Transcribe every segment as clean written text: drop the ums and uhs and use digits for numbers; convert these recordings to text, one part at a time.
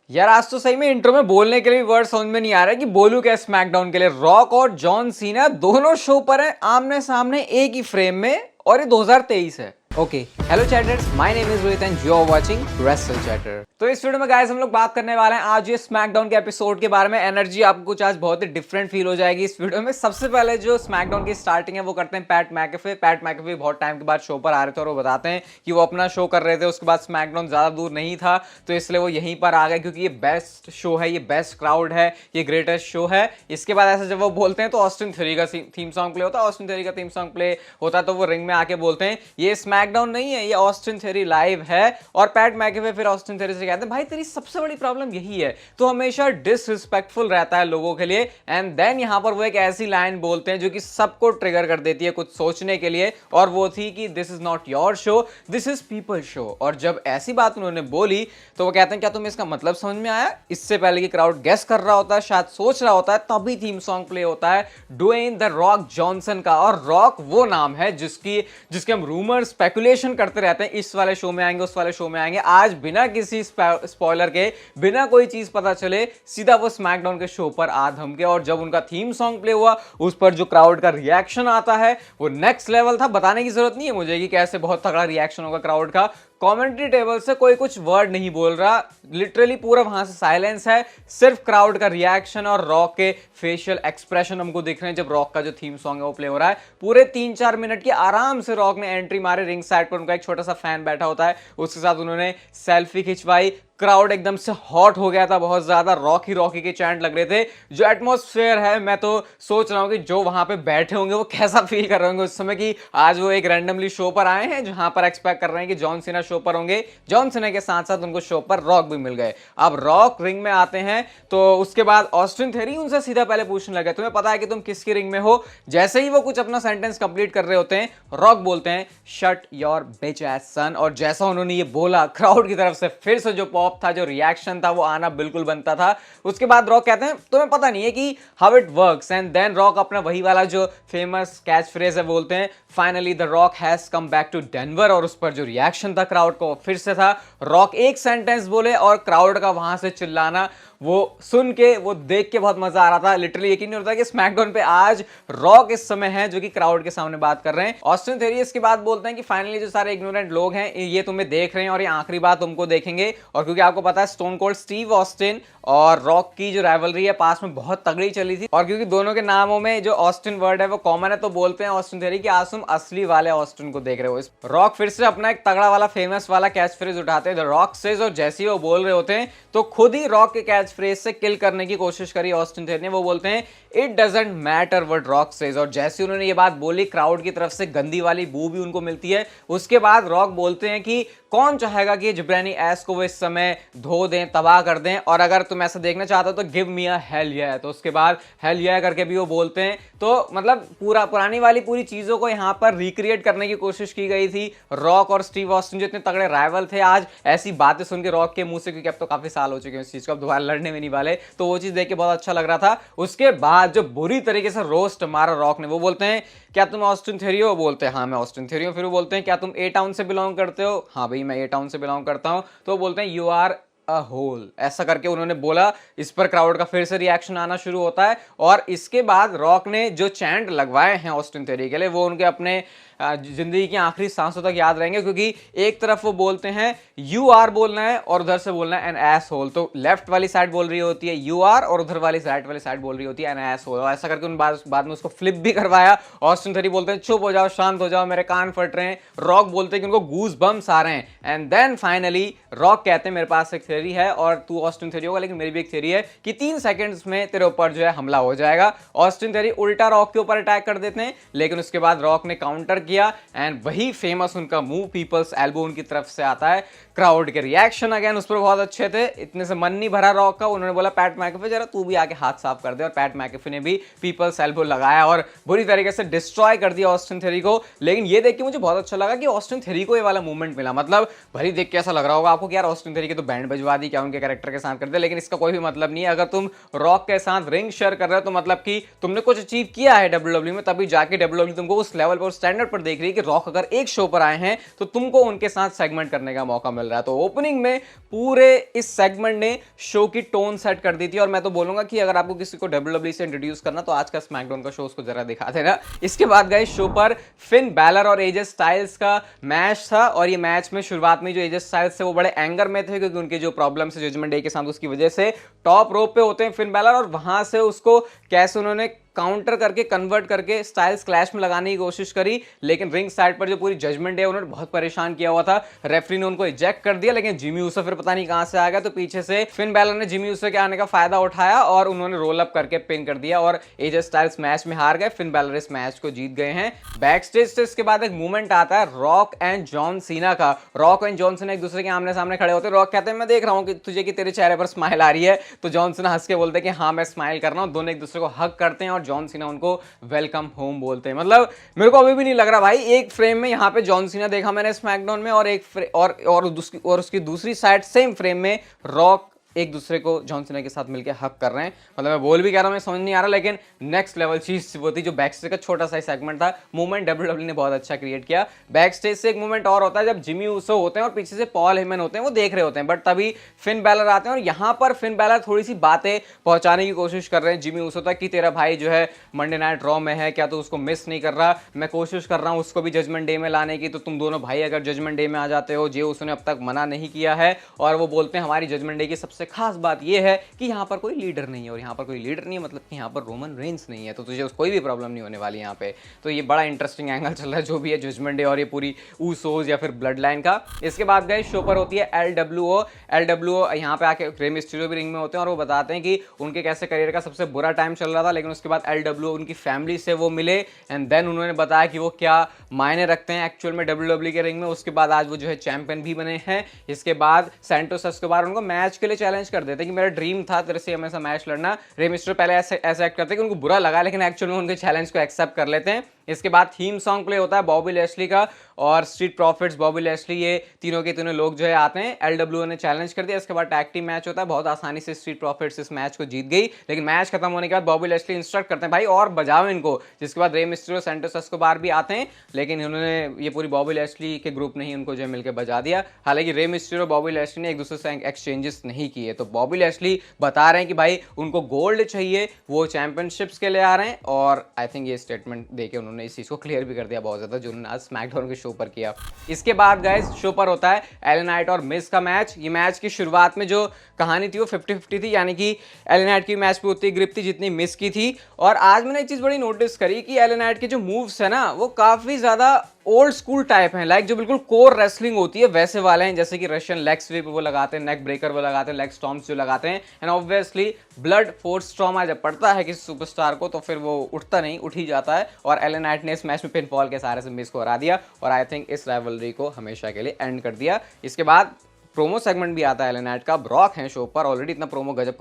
यार आज तो सही में इंट्रो में बोलने के लिए भी वर्ड समझ में नहीं आ रहा है कि बोलूं क्या स्मैकडाउन के लिए। रॉक और जॉन सीना दोनों शो पर हैं आमने सामने एक ही फ्रेम में, और ये 2023 है। Okay, hello chatters, my name is Rohit and you are watching wrestle chatter. तो इस वीडियो में गाइस हम लोग बात करने वाले हैं आज ये स्मैकडाउन के एपिसोड के बारे में। एनर्जी आपको कुछ आज बहुत ही डिफरेंट फील हो जाएगी इस वीडियो में। सबसे पहले जो स्मैकडाउन की स्टार्टिंग है वो करते हैं पैट मैकेफे। पैट मैकेफे बहुत टाइम के बाद शो पर आ रहे थे और वो बताते हैं कि वो अपना शो कर रहे थे, उसके बाद स्मैकडाउन ज्यादा दूर नहीं था तो इसलिए वो यहीं पर आ गए क्योंकि ये बेस्ट शो है, ये बेस्ट क्राउड है, ये ग्रेटेस्ट शो है। इसके बाद ऐसे जब वो बोलते हैं तो ऑस्टिन थ्योरी का थीम सॉन्ग प्ले होता है। ऑस्टिन थ्योरी का थीम सॉन्ग प्ले होता है तो वो रिंग में आके बोलते हैं ये स्मैकडाउन नहीं है, ये ऑस्टिन थ्योरी लाइव है। और पैट मैकेफे फिर ऑस्टिन थ्योरी से कहते हैं भाई तेरी सबसे बड़ी प्रॉब्लम यही है, तो हमेशा डिसरिस्पेक्टफुल रहता है लोगों के लिए। एंड देन यहां पर वो एक ऐसी लाइन बोलते हैं जो कि सबको ट्रिगर कर देती है कुछ सोचने के लिए, और वो थी कि this is not your show, this is people show. और जब ऐसी बात उन्होंने बोली तो वो कहते हैं क्या तुम्हें इसका मतलब समझ में आया? इससे पहले कि क्राउड गेस कर रहा होता है, शायद सोच रहा होता है, तभी थीम सॉन्ग प्ले होता है ड्वेन द रॉक जॉनसन का। और रॉक वो नाम है जिसके हम रूमर स्पेकुलेशन करते रहते हैं, इस वाले शो में आएंगे, उस वाले शो में आएंगे। आज बिना किसी स्पॉइलर के, बिना कोई चीज पता चले, सीधा वो स्मैकडाउन के शो पर आ धम के। और जब उनका थीम सॉन्ग प्ले हुआ उस पर जो क्राउड का रिएक्शन आता है वो नेक्स्ट लेवल था। बताने की जरूरत नहीं है मुझे कि कैसे बहुत तगड़ा रिएक्शन होगा क्राउड का। कमेंट्री टेबल से कोई कुछ वर्ड नहीं बोल रहा, लिटरली पूरा वहां से साइलेंस है, सिर्फ क्राउड का रिएक्शन और रॉक के फेशियल एक्सप्रेशन हमको दिख रहे हैं जब रॉक का जो थीम सॉन्ग है वो प्ले हो रहा है। पूरे 3-4 मिनट की आराम से रॉक ने एंट्री मारे, रिंग साइड पर उनका एक छोटा सा फैन बैठा होता है, उसके साथ उन्होंने सेल्फी खिंचवाई। क्राउड एकदम से हॉट हो गया था बहुत ज्यादा, रॉकी के चैंट लग रहे थे। जो एटमॉस्फेयर है, मैं तो सोच रहा हूं कि जो वहां पे बैठे होंगे वो कैसा फील कर रहे होंगे उस समय कि आज वो एक रैंडमली शो पर आए हैं जहां पर एक्सपेक्ट कर रहे हैं कि जॉन सीना शो पर होंगे, जॉन सीना के साथ साथ उनको शो पर रॉक भी मिल गए। अब रॉक रिंग में आते हैं तो उसके बाद ऑस्टिन थ्योरी उनसे सीधा पहले पूछने लगे तुम्हें पता है कि तुम किसकी रिंग में हो? जैसे ही वो कुछ अपना सेंटेंस कंप्लीट कर रहे होते हैं, रॉक बोलते हैं शट योर बिच एस सन। और जैसा उन्होंने ये बोला, क्राउड की तरफ से फिर से जो पॉप था, जो रिएक्शन था, वो आना बिल्कुल बनता था। उसके बाद रॉक कहते हैं तुम्हें पता नहीं है कि how it works. And then Rock अपना वही वाला जो फेमस कैच फ्रेज है बोलते हैं finally the Rock has come back to Denver. और उस पर जो रिएक्शन था क्राउड को फिर से था। रॉक एक सेंटेंस बोले और क्राउड का वहां से चिल्लाना, वो सुन के, वो देख के बहुत मजा आ रहा था। लिटरली यकीन नहीं होता कि स्मैकडाउन पे आज रॉक इस समय है जो कि क्राउड के सामने बात कर रहे हैं। ऑस्टिन थ्योरी इसके बाद बोलते हैं कि फाइनली जो सारे इग्नोरेंट लोग हैं ये तुम्हें देख रहे हैं और ये आखिरी बात तुमको देखेंगे। और क्योंकि आपको पता है स्टोन कोल्ड स्टीव ऑस्टिन और रॉक की जो राइवलरी है पास में बहुत तगड़ी चली थी, और क्योंकि दोनों के नामों में जो ऑस्टिन वर्ड है वो कॉमन है, तो बोलते हैं ऑस्टिन थ्योरी कि आज तुम असली वाले ऑस्टिन को देख रहे हो। रॉक फिर से अपना एक तगड़ा वाला फेमस वाला कैच फ्रेज उठाते हैं द रॉक सेज, और जैसे ही वो बोल रहे होते हैं तो खुद ही रॉक के कैच फ्रेज से किल करने की कोशिश करी ऑस्टिन थ्योरी ने। वो बोलते हैं it doesn't matter what rock says. और जैसे उन्होंने ये बात बोली, क्राउड की तरफ से गंदी वाली बू भी उनको मिलती है। उसके बाद रॉक बोलते हैं कि कौन चाहेगा कि जिब्रानी एस को वो इस समय धो दें, तबाह कर दें, और अगर तुम ऐसा देखना चाहते हो तो गिव मी अ हेल या। तो उसके बाद हेल या करके भी वो बोलते हैं। तो मतलब पूरा पुरानी वाली पूरी चीजों को यहाँ पर रिक्रिएट करने की कोशिश की गई थी। रॉक और स्टीव ऑस्टिन जो इतने तगड़े राइवल थे, आज ऐसी बातें सुन के रॉक के मुंह से, क्योंकि अब तो काफी साल हो चुके हैं इस चीज को, अब दोबारा लड़ने में नहीं वाले, तो वो चीज देख के बहुत अच्छा लग रहा था। उसके बाद जो बुरी तरीके से रोस्ट मारा रॉक ने, वो बोलते हैं क्या तुम ऑस्टिन थ्योरी हो? बोलते हैं हाँ मैं ऑस्टिन थ्योरी हूं। फिर वो बोलते हैं क्या तुम ए टाउन से बिलोंग करते हो? हाँ भाई मैं ए टाउन से बिलोंग करता हूं। तो बोलते हैं यू आर अ होल, ऐसा करके उन्होंने बोला। इस पर क्राउड का फिर से रिएक्शन आना शुरू होता है। और इसके बाद रॉक ने जो चैंट लगवाए हैं ऑस्टिन थ्योरी के लिए, वो उनके अपने जिंदगी की आखिरी सांसों तक याद रहेंगे, क्योंकि एक तरफ वो बोलते हैं यू आर बोलना है और उधर से बोलना है एन एस होल। तो लेफ्ट वाली साइड बोल रही होती है यू आर और उधर वाली साइड बोल रही होती है एन एस होल। ऐसा करके उन बाद में उसको फ्लिप भी करवाया। ऑस्टिन थ्योरी बोलते हैं चुप हो जाओ, शांत हो जाओ, मेरे कान फट रहे हैं। रॉक बोलते हैं कि उनको गूज बम्स आ रहे हैं। एंड देन फाइनली रॉक कहते हैं मेरे पास एक थ्योरी है और तू ऑस्टिन थ्योरी होगा, लेकिन मेरी भी एक थ्योरी है कि 3 सेकंड्स में तेरे ऊपर जो है हमला हो जाएगा। ऑस्टिन थ्योरी उल्टा रॉक के ऊपर अटैक कर देते हैं, लेकिन उसके बाद रॉक ने काउंटर किया एंड वही फेमस उनका मूव पीपल्स एल्बो उनकी तरफ से आता है। क्राउड के रिएक्शन अगेन उस पर बहुत अच्छे थे, इतने से मन नहीं भरा रॉक का। उन्होंने बोला पैट मैकेफे जरा तू भी आके हाथ साफ कर दे, और पैट मैकेफे ने भी पीपल्स एल्बो लगाया और बुरी तरीके से डिस्ट्रॉय कर दिया ऑस्टिन थ्योरी को। लेकिन ये देख के मुझे बहुत अच्छा लगा कि ऑस्टिन थ्योरी को ये वाला मूवमेंट मिला। मतलब भरी देख के ऐसा लग रहा होगा आपको कि यार ऑस्टिन थ्योरी की तो बैंड बजवा दी, क्या उनके कैरेक्टर के साथ कर दे, लेकिन इसका कोई भी मतलब नहीं है। अगर तुम रॉक के साथ रिंग शेयर कर रहे हो तो मतलब कि तुमने कुछ अचीव किया है डब्ल्यूडब्ल्यू में, तभी जाके डब्ल्यूडब्ल्यू तुमको उस लेवल पर, स्टैंडर्ड पर पर देख रही है कि रॉक अगर एक शो पर आए हैं तो तुमको उनके साथ सेगमेंट करने का मौका मिल रहा है। तो ओपनिंग में पूरे इस सेगमेंट ने शो की टोन सेट कर दी थी, और मैं तो बोलूंगा कि अगर आपको किसी को डब्ल्यूडब्ल्यूई से इंट्रोड्यूस करना तो आज का स्मैकडाउन का शो उसको जरा दिखा देना। इसके बाद गाइस शो पर फिन बैलर और एजे स्टाइल्स का मैच था, और ये मैच में शुरुआत में जो एजे स्टाइल्स थे वो बड़े एंगर में थे क्योंकि उनके जो प्रॉब्लम्स है जजमेंट डे के साथ उसकी वजह से टॉप रोप पे होते हैं फिन बैलर, और वहां से उसको कैसे उन्होंने काउंटर करके कन्वर्ट करके स्टाइल्स क्लैश में लगाने की कोशिश करी, लेकिन रिंग साइड पर जो पूरी जजमेंट है उन्होंने बहुत परेशान किया हुआ था। रेफरी ने उनको इजेक्ट कर दिया, लेकिन जिमी ऊसो फिर पता नहीं कहां से आ गया, तो पीछे से फिन बैलर ने जिमी ऊसो के आने का फायदा उठाया और उन्होंने रोल अप करके पिन कर दिया, और एजे स्टाइल्स मैच में हार गए। फिन बैलर इस मैच को जीत गए हैं। बैक स्टेज से इसके बाद एक मूवमेंट आता है रॉक एंड जॉन सीना का। रॉक एंड जॉन सीना एक दूसरे के आमने सामने खड़े होते हैं। रॉक कहते हैं मैं देख रहा हूं कि तुझे कि तेरे चेहरे पर स्माइल आ रही है, तो जॉन सीना हंस के बोलते हैं कि हाँ मैं स्माइल कर रहा हूं। दोनों एक दूसरे को हग करते हैं और जॉन सीना उनको वेलकम होम बोलते हैं। मतलब मेरे को अभी भी नहीं लग रहा भाई, एक फ्रेम में यहां पे जॉन सीना देखा मैंने स्मैकडाउन में, और उसकी दूसरी साइड सेम फ्रेम में रॉक एक दूसरे को जॉन सीना के साथ मिलकर हक कर रहे हैं। मतलब मैं बोल भी कह रहा हूं, मैं समझ नहीं आ रहा, लेकिन नेक्स्ट लेवल चीज वो थी जो बैक स्टेज का छोटा सा सेगमेंट था। मूवमेंट डब्ल्यूडब्ल्यू ने बहुत अच्छा क्रिएट किया। बैक स्टेज से एक मूवमेंट और होता है जब जिमी ऊसो होते हैं और पीछे से पॉल हेमन होते हैं, वो देख रहे होते हैं, बट तभी फिन बैलर आते हैं और यहां पर फिन बैलर थोड़ी सी बातें पहुंचाने की कोशिश कर रहे हैं जिमी ऊसो तक कि तेरा भाई जो है मंडे नाइट रॉ में है, क्या तू उसको मिस नहीं कर रहा? मैं कोशिश कर रहा हूं उसको भी जजमेंट डे में लाने की, तो तुम दोनों भाई अगर जजमेंट डे में आ जाते हो, जे उसने अब तक मना नहीं किया है। और वो बोलते हैं हमारी जजमेंट डे की सबसे खास बात ये है कि यहां पर कोई लीडर नहीं है, और यहां पर कोई लीडर नहीं है मतलब कि यहां पर रोमन रेंस नहीं है, तो तुझे कोई भी प्रॉब्लम नहीं होने वाली यहां पे। तो ये बड़ा इंटरेस्टिंग एंगल चल रहा है जो भी है जजमेंट डे और ये पूरी ऊसोज या फिर ब्लड लाइन का। इसके बाद गए शो पर होती है एलडब्ल्यूओ यहां पे आके रे मिस्टीरियो भी रिंग में होते हैं, और वो बताते हैं कि उनके कैसे करियर का सबसे बुरा टाइम चल रहा था, लेकिन उसके बाद एलडब्ल्यूओ उनकी फैमिली से वो मिले एंड देन उन्होंने बताया कि वो क्या मायने रखते हैं एक्चुअल में डब्ल्यूडब्ल्यू के रिंग में। उसके बाद आज वो जो है चैंपियन भी बने हैं। इसके बाद सैंटोस एस्कोबार उनको मैच के लिए चैलेंज कर देते हैं कि मेरा ड्रीम था तेरे से हमेशा मैच लड़ना। रे मिस्टीरियो पहले ऐसे एक्ट करते हैं कि उनको बुरा लगा, लेकिन एक्चुअल में उनके चैलेंज को एक्सेप्ट कर लेते हैं। इसके बाद थीम सॉन्ग प्ले होता है बॉबी लैशली का और स्ट्रीट प्रॉफिट्स, बॉबी लैशली, ये तीनों के तीनों लोग जो है आते हैं। एलडब्ल्यू ने चैलेंज कर दिया। इसके बाद टैग टीम मैच होता है, बहुत आसानी से स्ट्रीट प्रॉफिट्स इस मैच को जीत गई, लेकिन मैच खत्म होने के बाद बॉबी लैशली इंस्ट्रक्ट करते हैं भाई और बजाओ इनको, जिसके बाद रे मिस्टीरियो सैंटोस एस्कोबार भी आते हैं, लेकिन उन्होंने ये पूरी बॉबी लैशली के ग्रुप ने ही उनको जो मिलकर बजा दिया। हालांकि रे मिस्टीरियो बॉबी लैशली ने एक दूसरे से एक्सचेंजेस नहीं किए, तो बॉबी लैशली बता रहे हैं कि भाई उनको गोल्ड चाहिए, वो चैंपियनशिप्स के लिए आ रहे हैं, और आई थिंक ये स्टेटमेंट देके उन्होंने इस चीज को क्लियर भी कर दिया बहुत ज्यादा जो उन्होंने आज स्मैकडाउन के शो पर किया। इसके बाद गाइस शो पर होता है एलन नाइट और मिस का मैच। ये मैच की शुरुआत में जो कहानी थी वो 50-50 थी, यानी कि एलन नाइट की मैच पे उतनी ग्रिप थी जितनी मिस की थी। और आज मैंने एक चीज बड़ी नोटिस करी कि एलन नाइट के जो मूव्स है ना वो काफी ज्यादा ओल्ड स्कूल टाइप हैं, लाइक जो बिल्कुल कोर रेसलिंग होती है वैसे वाले हैं, जैसे कि रशियन लेग स्वीप वो लगाते हैं, नेक ब्रेकर वो लगाते हैं, लेग स्टॉम्प्स जो लगाते हैं, and obviously blood force trauma जब पड़ता है किसी सुपरस्टार को तो फिर वो उठता नहीं, उठ ही जाता है। और एलन नाइट ने इस मैच में पिनफॉल के सहारे से मिस को हरा दिया और आई थिंक इस राइवलरी को हमेशा के लिए एंड कर दिया। इसके बाद प्रोमो सेगमेंट भी आता है एलन नाइट का। ब्रॉक है शो पर, ऑलरेडी इतना प्रोमो गजब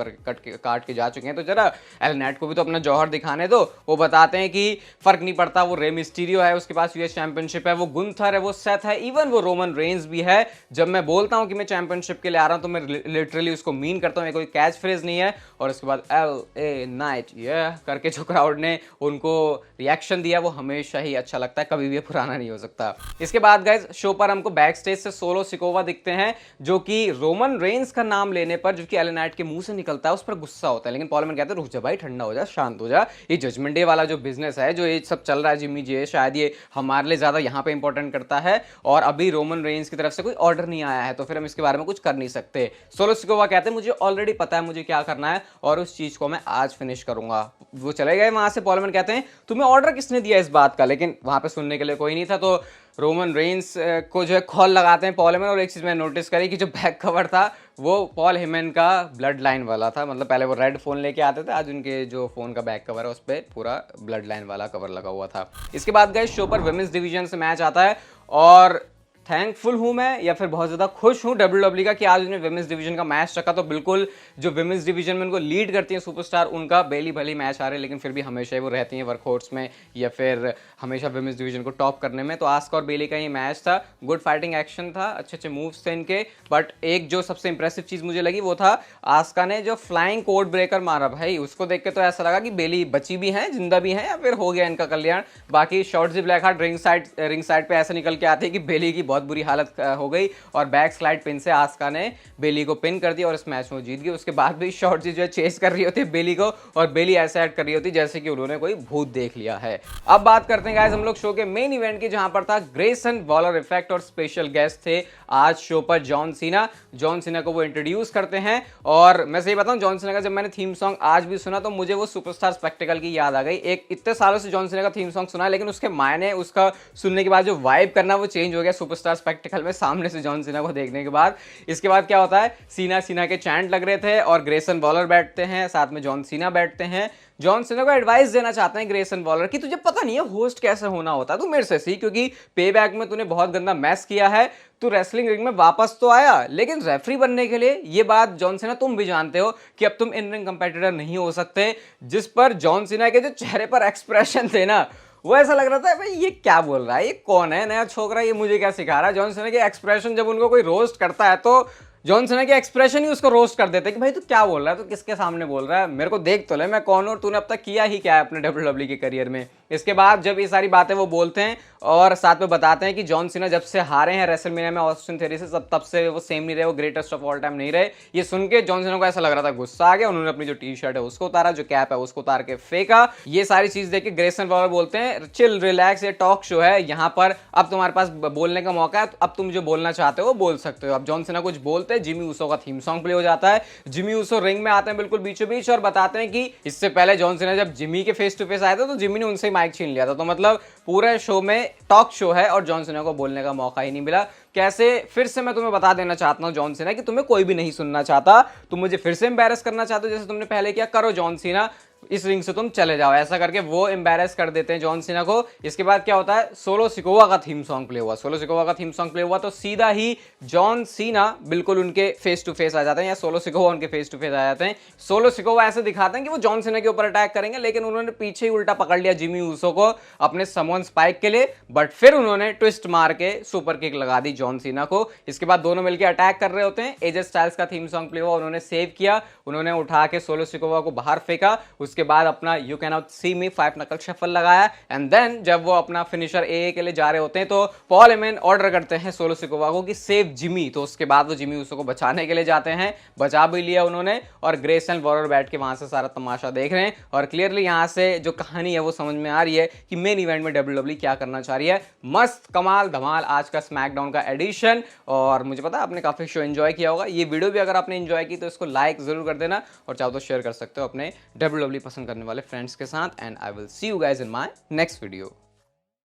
काट के जा चुके हैं, तो जरा एलन नाइट को भी तो अपना जौहर दिखाने दो। वो बताते हैं कि फर्क नहीं पड़ता, वो रे मिस्टीरियो है, उसके पास यूएस चैंपियनशिप है, वो गुंथर है, वो सेथ है, इवन वो रोमन रेंस भी है। जब मैं बोलता हूं कि मैं चैंपियनशिप के लिए आ रहा हूं तो मैं लिटरली उसको मीन करता हूं, कोई कैच फ्रेज नहीं है। और उसके बाद LA नाइट ये करके जो क्राउड ने उनको रिएक्शन दिया वो हमेशा ही अच्छा लगता है, कभी भी पुराना नहीं हो सकता। इसके बाद गाइज शो पर हमको बैक स्टेज से सोलो सिकोवा दिखते हैं, जो कि रोमन रेंस का नाम लेने पर जो कि एलन नाइट के मुंह से निकलता है उस पर गुस्सा होता है, लेकिन पॉल हेमन कहते हैं रुक जा भाई, ठंडा हो जा, शांत हो जा, ये जजमेंट डे वाला जो बिजनेस है, जो ये सब चल रहा है जिम्मी जे, शायद ये हमारे लिए ज्यादा यहाँ पे इंपॉर्टेंट करता है, और अभी रोमन रेंस की तरफ से कोई ऑर्डर नहीं आया है तो फिर हम इसके बारे में कुछ कर नहीं सकते। सोलो सिकोवा कहते हैं मुझे ऑलरेडी पता है मुझे क्या करना है और उस चीज को मैं आज फिनिश करूंगा। वो चले गए वहां से। पॉल हेमन कहते हैं तुम्हें ऑर्डर किसने दिया इस बात का, लेकिन वहां पे सुनने के लिए कोई नहीं था, तो रोमन रेंस को जो है कॉल लगाते हैं पॉल हेमन। और एक चीज़ मैंने नोटिस करी कि जो बैक कवर था वो पॉल हेमन का ब्लड लाइन वाला था, मतलब पहले वो रेड फ़ोन लेके आते थे, आज उनके जो फ़ोन का बैक कवर है उस पर पूरा ब्लड लाइन वाला कवर लगा हुआ था। इसके बाद गए शो पर वुमेन्स डिवीजन से मैच आता है और थैंकफुल हूं मैं या फिर बहुत ज्यादा खुश हूं WWE का कि आज उन्हें विमेंस डिवीजन का मैच रखा। तो बिल्कुल जो विमेंस डिवीजन में उनको लीड करती है सुपरस्टार, उनका बेली भली मैच आ रहे हैं, लेकिन फिर भी हमेशा ही वो रहती हैं वर्कआउट्स में या फिर हमेशा विमेंस डिवीजन को टॉप करने में। तो आस्का और बेली का ये मैच था, गुड फाइटिंग एक्शन था, अच्छे अच्छे मूव्स थे इनके। बट एक जो सबसे इंप्रेसिव चीज मुझे लगी वो था आस्का ने जो फ्लाइंग कोड ब्रेकर मारा भाई, उसको देख के तो ऐसा लगा कि बेली बची भी है, जिंदा भी है, या फिर हो गया इनका कल्याण। बाकी शॉर्ट्जी ब्लैक हार्ट रिंग साइड पे ऐसे निकल के आते हैं कि बेली की बहुत बुरी हालत हो गई और बैक स्लाइड पिन से आस्का ने बेली को पिन कर दिया और इस मैच में जीत गई। उसके बाद भी शॉर्ट्जी जो है चेस कर रही होती है बेली को और बेली ऐसे एक्ट कर रही होती जैसे कि उन्होंने कोई भूत देख लिया है। अब बात करते हैं गाइस हम लोग शो के मेन इवेंट की, जहां पर था ग्रेसन वॉलर इफेक्ट और स्पेशल गेस्ट थे आज शो पर जॉन सीना को वो इंट्रोड्यूस करते हैं। और मैं सही बताऊं, जॉन सीना का जब मैंने थीम सॉन्ग आज भी सुना तो मुझे वो सुपरस्टार स्पेक्टिकल की याद आ गई। एक इतने सालों से जॉन सीना का थीम सॉन्ग सुना है, लेकिन उसके मायने, उसका सुनने के बाद जो वाइब करना वो चेंज हो गया सुपरस्टार स्पेक्टिकल में सामने से जॉन सीना को देखने के बाद। इसके बाद क्या होता है, सीना के चैंट लग रहे थे और ग्रेसन वॉलर बैठते हैं, साथ में जॉन सीना बैठते हैं। जॉन सीना को एडवाइस देना चाहते हैं ग्रेसन वॉलर कि तुझे पता नहीं है होस्ट कैसे होना होता है, तू मेरे से सीख, क्योंकि पे बैक में तूने बहुत गंदा मैस किया है, तू रेसलिंग रिंग में वापस तो आया लेकिन रेफरी बनने के लिए, ये बात जॉन सीना तुम भी जानते हो कि अब तुम इन रिंग कंपेटिटर नहीं हो सकते। जिस पर जॉन सीना के जो चेहरे पर एक्सप्रेशन थे ना, वो ऐसा लग रहा था भाई ये क्या बोल रहा है, ये कौन है नया छोकरा, ये मुझे क्या सिखा रहा है। जॉन सीना के एक्सप्रेशन जब उनको कोई रोस्ट करता है तो जॉन सीना के एक्सप्रेशन ही उसको रोस्ट कर देते हैं कि भाई तू क्या बोल रहा है, तू किसके सामने बोल रहा है, मेरे को देख तो ले मैं कौन हूं और तूने अब तक किया ही क्या है अपने WWE के करियर में। इसके बाद जब ये सारी बातें वो बोलते हैं और साथ में बताते हैं कि जॉन सीना जब से हारे हैं रेसलमेनिया में ऑस्टिन थ्योरी से, तब से वो सेम नहीं रहे, वो ग्रेटेस्ट ऑफ ऑल टाइम नहीं रहे। ये सुन के जॉन सीना को ऐसा लग रहा था गुस्सा आ गया, उन्होंने अपनी जो टी शर्ट है उसको उतारा, जो कैप है उसको उतार के फेंका। ये सारी चीज देख के ग्रेसन वॉलर बोलते हैं चिल रिलैक्स, ये टॉक शो है, यहाँ पर अब तुम्हारे पास बोलने का मौका है, अब तुम जो बोलना चाहते हो वो बोल सकते हो। अब जॉन सीना कुछ बोलते हैं, जिमी ऊसो का थीम सॉन्ग प्ले हो जाता है, जिमी ऊसो रिंग में आते हैं बिल्कुल बीचों बीच और बताते हैं कि इससे पहले जॉन सीना जब जिमी के फेस टू फेस आए थे तो जिमी ने उनसे माइक छीन लिया था। तो मतलब पूरे शो में टॉक शो है और जॉन सीना को बोलने का मौका ही नहीं मिला। कैसे, फिर से मैं तुम्हें बता देना चाहता हूं जॉन सीना कि तुम्हें कोई भी नहीं सुनना चाहता, तुम मुझे फिर से एम्बैरस करना चाहते हो जैसे तुमने पहले किया, करो जॉन सीना, इस रिंग से तुम चले जाओ, ऐसा करके वो एम्बैरस कर देते हैं जॉन सीना को। इसके बाद क्या होता है, सोलो सिकोवा का थीम सॉन्ग प्ले हुआ, तो सीधा ही जॉन सीना बिल्कुल उनके फेस टू फेस आ जाते हैं, या सोलो सिकोवा उनके फेस टू फेस आ जाते हैं। सोलो सिकोवा ऐसे दिखाते हैं कि वो जॉन सीना के ऊपर अटैक करेंगे, लेकिन उन्होंने पीछे ही उल्टा पकड़ लिया जिमी ऊसो को अपने समवन स्पाइक के लिए, बट फिर उन्होंने ट्विस्ट मार के सुपर किक लगा दी जॉन सीना को। इसके बाद दोनों मिलकर अटैक कर रहे होते हैं, एजे स्टाइल्स का थीम सॉन्ग प्ले हुआ, उन्होंने सेव किया, उन्होंने उठा के सोलो सिकोवा को बाहर फेंका। उसके बाद अपना यू कैन नॉट सी मी 5 नकल शफल लगाया, एंड देन जब वो अपना फिनिशर ए के लिए जा रहे होते हैं तो पॉल हेमन ऑर्डर करते हैं सोलो सिकोवा को कि सेव जिमी। तो उसके बाद वो जिमी ऊसो को बचाने के लिए जाते हैं, बचा भी लिया उन्होंने, और ग्रेसन वॉलर बैठ के वहां से सारा तमाशा देख रहे हैं। और क्लियरली यहां से जो कहानी है वो समझ में आ रही है कि मेन इवेंट में WWE क्या करना चाह रही है। मस्त कमाल धमाल आज का स्मैकडाउन का एडिशन, और मुझे पता है आपने काफी शो एंजॉय किया होगा। ये वीडियो भी अगर आपने एंजॉय की तो इसको लाइक जरूर कर देना, और चाहो तो शेयर कर सकते हो अपने WWE पसंद करने वाले फ्रेंड्स के साथ। And I will see you guys in my next video.